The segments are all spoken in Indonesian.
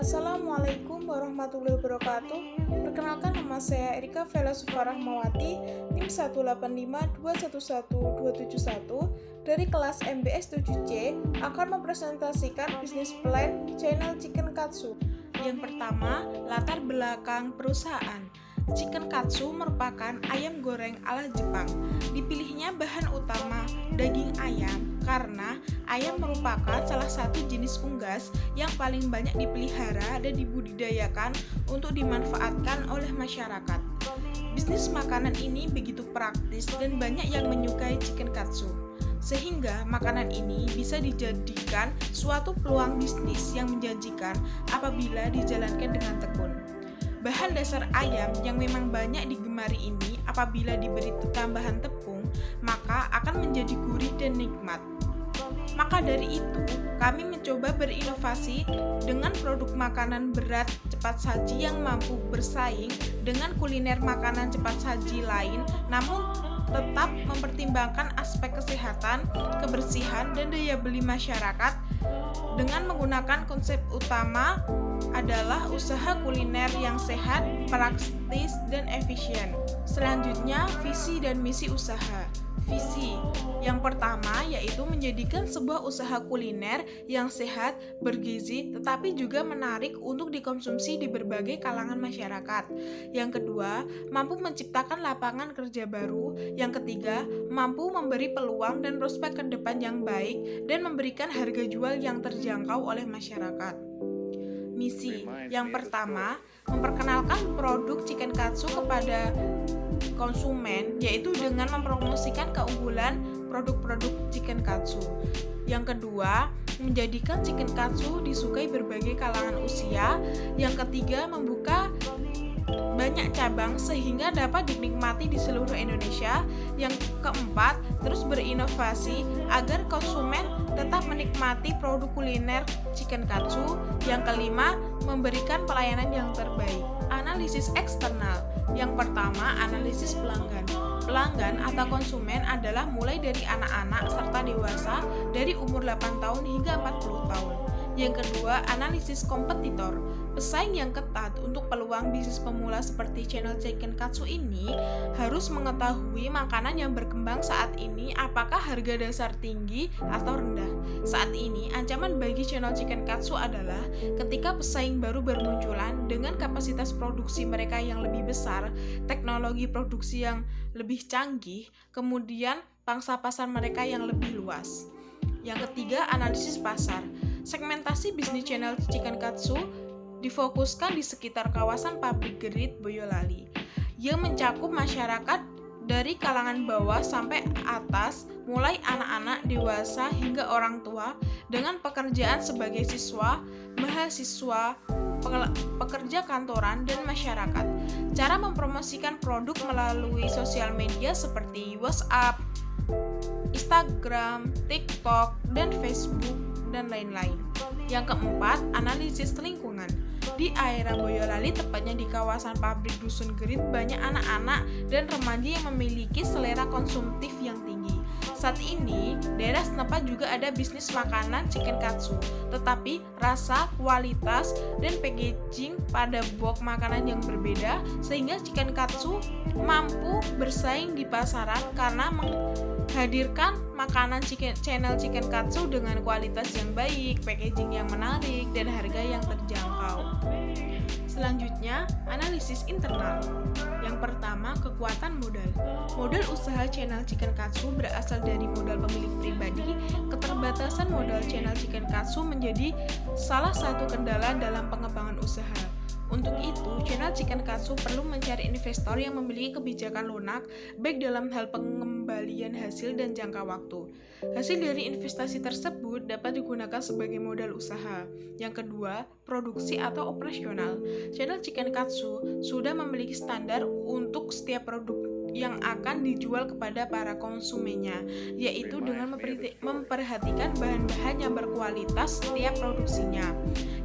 Assalamualaikum warahmatullahi wabarakatuh. Perkenalkan, nama saya Erika Vela Sufarahmawati, NIM 185211271 dari kelas MBS 7C akan mempresentasikan bisnis plan channel Chicken Katsu. Yang pertama, latar belakang perusahaan. Chicken Katsu merupakan ayam goreng ala Jepang. Dipilihnya bahan utama daging ayam karena ayam merupakan salah satu jenis unggas yang paling banyak dipelihara dan dibudidayakan untuk dimanfaatkan oleh masyarakat. Bisnis makanan ini begitu praktis dan banyak yang menyukai Chicken Katsu, sehingga makanan ini bisa dijadikan suatu peluang bisnis yang menjanjikan apabila dijalankan dengan tekun. Bahan dasar ayam yang memang banyak digemari ini apabila diberi tambahan tepung, maka akan menjadi gurih dan nikmat. Maka dari itu, kami mencoba berinovasi dengan produk makanan berat cepat saji yang mampu bersaing dengan kuliner makanan cepat saji lain, namun tetap mempertimbangkan aspek kesehatan, kebersihan, dan daya beli masyarakat dengan menggunakan konsep utama adalah usaha kuliner yang sehat, praktis, dan efisien. Selanjutnya, visi dan misi usaha. Visi yang pertama yaitu menjadikan sebuah usaha kuliner yang sehat, bergizi, tetapi juga menarik untuk dikonsumsi di berbagai kalangan masyarakat. Yang kedua, mampu menciptakan lapangan kerja baru. Yang ketiga, mampu memberi peluang dan prospek ke depan yang baik dan memberikan harga jual yang terjangkau oleh masyarakat. Misi yang pertama, memperkenalkan produk Chicken Katsu kepada konsumen, yaitu dengan mempromosikan keunggulan produk-produk Chicken Katsu. Yang kedua, menjadikan Chicken Katsu disukai berbagai kalangan usia. Yang ketiga, membuka banyak cabang sehingga dapat dinikmati di seluruh Indonesia. Yang keempat, terus berinovasi agar konsumen tetap menikmati produk kuliner Chicken Katsu. Yang kelima, memberikan pelayanan yang terbaik. Analisis eksternal. Yang pertama, analisis pelanggan. Pelanggan atau konsumen adalah mulai dari anak-anak serta dewasa dari umur 8 tahun hingga 40 tahun. Yang kedua, analisis kompetitor. Pesaing yang ketat untuk peluang bisnis pemula seperti channel Chicken Katsu ini harus mengetahui makanan yang berkembang saat ini apakah harga dasar tinggi atau rendah. Saat ini, ancaman bagi channel Chicken Katsu adalah ketika pesaing baru bermunculan dengan kapasitas produksi mereka yang lebih besar, teknologi produksi yang lebih canggih, kemudian pangsa pasar mereka yang lebih luas. Yang ketiga, analisis pasar. Segmentasi bisnis channel Chicken Katsu difokuskan di sekitar kawasan pabrik Gerit, Boyolali, yang mencakup masyarakat dari kalangan bawah sampai atas, mulai anak-anak, dewasa, hingga orang tua, dengan pekerjaan sebagai siswa, mahasiswa, pekerja kantoran, dan masyarakat. Cara mempromosikan produk melalui sosial media seperti WhatsApp, Instagram, TikTok, dan Facebook, dan lain-lain. Yang keempat, analisis lingkungan. Di area Boyolali, tepatnya di kawasan pabrik Dusun Gerit, banyak anak-anak dan remaja yang memiliki selera konsumtif yang tinggi. Saat ini, daerah setempat juga ada bisnis makanan Chicken Katsu, tetapi rasa, kualitas, dan packaging pada box makanan yang berbeda, sehingga Chicken Katsu mampu bersaing di pasaran karena menghadirkan makanan channel Chicken Katsu dengan kualitas yang baik, packaging yang menarik, dan harga yang terjangkau. Selanjutnya, analisis internal. Yang pertama, kekuatan modal. Modal usaha channel Chicken Katsu berasal dari modal pemilik pribadi. Keterbatasan modal channel Chicken Katsu menjadi salah satu kendala dalam pengembangan usaha. Untuk itu, channel Chicken Katsu perlu mencari investor yang memiliki kebijakan lunak, baik dalam hal pengembalian hasil dan jangka waktu. Hasil dari investasi tersebut dapat digunakan sebagai modal usaha. Yang kedua, produksi atau operasional. Channel Chicken Katsu sudah memiliki standar untuk setiap produk yang akan dijual kepada para konsumennya, yaitu dengan memperhatikan bahan-bahan yang berkualitas setiap produksinya.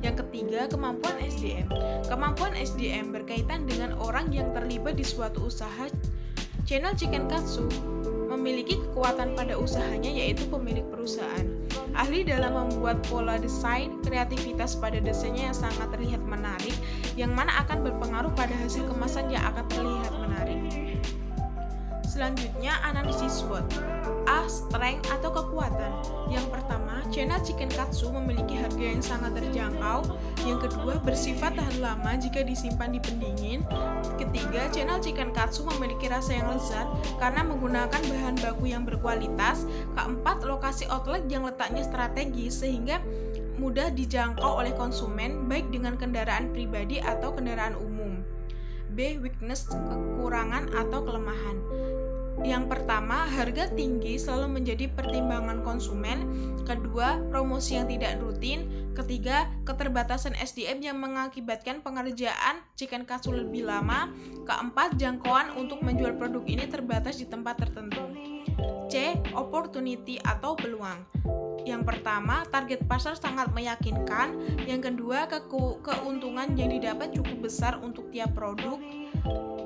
Yang ketiga, kemampuan SDM. Kemampuan SDM berkaitan dengan orang yang terlibat di suatu usaha. Channel Chicken Katsu memiliki kekuatan pada usahanya, yaitu pemilik perusahaan. ahli dalam membuat pola desain, kreativitas pada desainnya yang sangat terlihat menarik, yang mana akan berpengaruh pada hasil kemasan yang akan terlihat menarik. Selanjutnya, analisis SWOT. A. Strength atau kekuatan. Yang pertama, channel chicken katsu memiliki harga yang sangat terjangkau. Yang kedua, bersifat tahan lama jika disimpan di pendingin. Ketiga, channel chicken katsu memiliki rasa yang lezat karena menggunakan bahan baku yang berkualitas. Keempat, lokasi outlet yang letaknya strategis sehingga mudah dijangkau oleh konsumen baik dengan kendaraan pribadi atau kendaraan umum. B. Weakness, kekurangan atau kelemahan. Yang pertama, harga tinggi selalu menjadi pertimbangan konsumen. Kedua, promosi yang tidak rutin. Ketiga, keterbatasan SDM yang mengakibatkan pengerjaan chicken katsu lebih lama. Keempat, jangkauan untuk menjual produk ini terbatas di tempat tertentu. C. Opportunity atau peluang. Yang pertama, target pasar sangat meyakinkan. Yang kedua, keuntungan yang didapat cukup besar untuk tiap produk.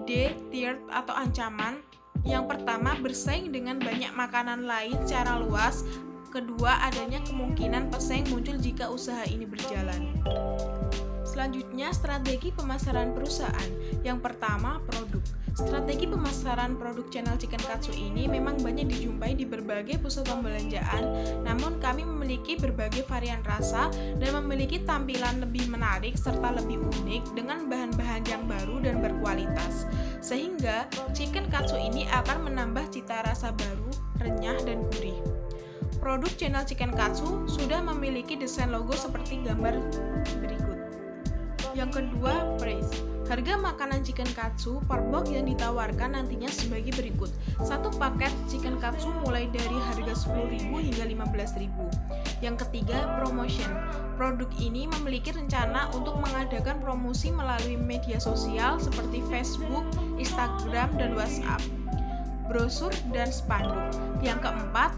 D. Threat atau ancaman. Yang pertama, bersaing dengan banyak makanan lain secara luas. Kedua, adanya kemungkinan pesaing muncul jika usaha ini berjalan. Selanjutnya, strategi pemasaran perusahaan. Yang pertama, produk. Strategi pemasaran produk channel chicken katsu ini memang banyak dijumpai di berbagai pusat pembelanjaan, namun kami memiliki berbagai varian rasa dan memiliki tampilan lebih menarik serta lebih unik dengan bahan-bahan yang baru dan berkualitas. Sehingga chicken katsu ini akan menambah cita rasa baru, renyah, dan gurih. Produk channel chicken katsu sudah memiliki desain logo seperti gambar berikut. Yang kedua, price. Harga makanan chicken katsu per box yang ditawarkan nantinya sebagai berikut. Satu paket chicken katsu mulai dari harga 10.000 hingga 15.000. Yang ketiga, promotion. Produk ini memiliki rencana untuk mengadakan promosi melalui media sosial seperti Facebook, Instagram, dan WhatsApp, brosur, dan spanduk. Yang keempat,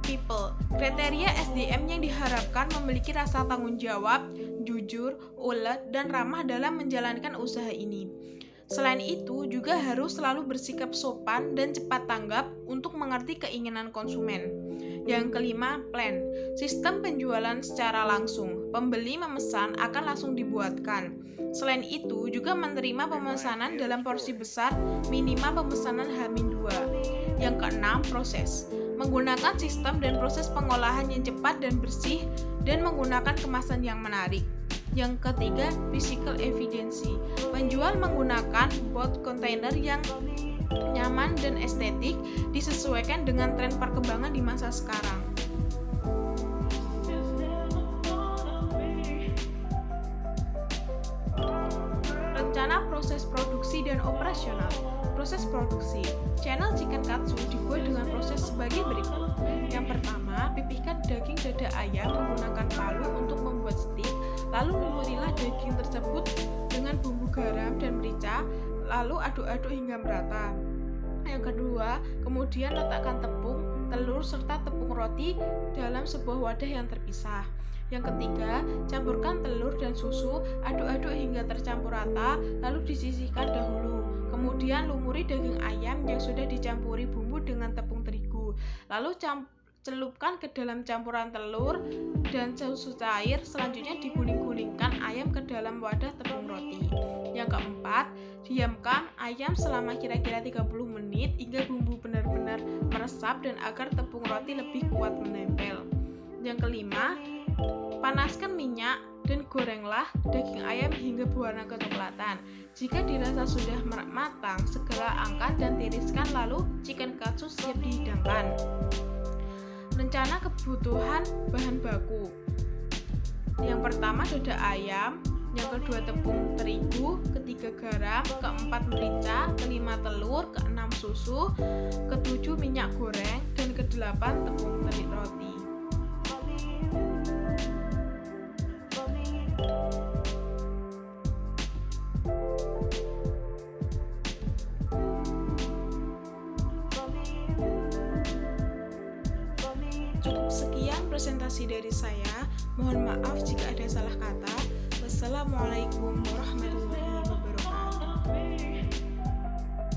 people. Kriteria SDM yang diharapkan memiliki rasa tanggung jawab, jujur, ulet, dan ramah dalam menjalankan usaha ini. Selain itu, juga harus selalu bersikap sopan dan cepat tanggap untuk mengerti keinginan konsumen. Yang kelima, plan. Sistem penjualan secara langsung. Pembeli memesan akan langsung dibuatkan. Selain itu, juga menerima pemesanan dalam porsi besar, minimal pemesanan H-2. Yang keenam, proses. Menggunakan sistem dan proses pengolahan yang cepat dan bersih dan menggunakan kemasan yang menarik. Yang ketiga, physical efficiency. Penjual menggunakan box container yang nyaman dan estetik disesuaikan dengan tren perkembangan di masa sekarang. Rencana proses produksi dan operasional. Proses produksi channel chicken katsu dibuat dengan proses sebagai berikut. Yang pertama, pipihkan daging dada ayam menggunakan palu untuk membuat stik. Lalu lumurilah daging tersebut dengan bumbu garam dan merica, lalu aduk-aduk hingga merata. Yang kedua, kemudian letakkan tepung, telur, serta tepung roti dalam sebuah wadah yang terpisah. Yang ketiga, campurkan telur dan susu, aduk-aduk hingga tercampur rata, lalu disisihkan dahulu. Kemudian lumuri daging ayam yang sudah dicampuri bumbu dengan tepung terigu. Lalu celupkan ke dalam campuran telur dan susu cair. Selanjutnya diguling-gulingkan ayam ke dalam wadah tepung roti. Yang keempat, diamkan ayam selama kira-kira 30 menit hingga bumbu benar-benar meresap dan agar tepung roti lebih kuat menempel. Yang kelima, panaskan minyak dan gorenglah daging ayam hingga berwarna kecoklatan. Jika dirasa sudah matang, segera angkat dan tiriskan, lalu chicken katsu siap dihidangkan. Rencana kebutuhan bahan baku. Yang pertama, dada ayam. Yang kedua, tepung terigu. Ketiga, garam. Keempat, merica. Kelima, telur. Keenam, susu. Ketujuh, minyak goreng. Dan kedelapan, tepung roti. Cukup sekian presentasi dari saya. Mohon maaf jika ada salah kata. Wassalamualaikum warahmatullahi wabarakatuh.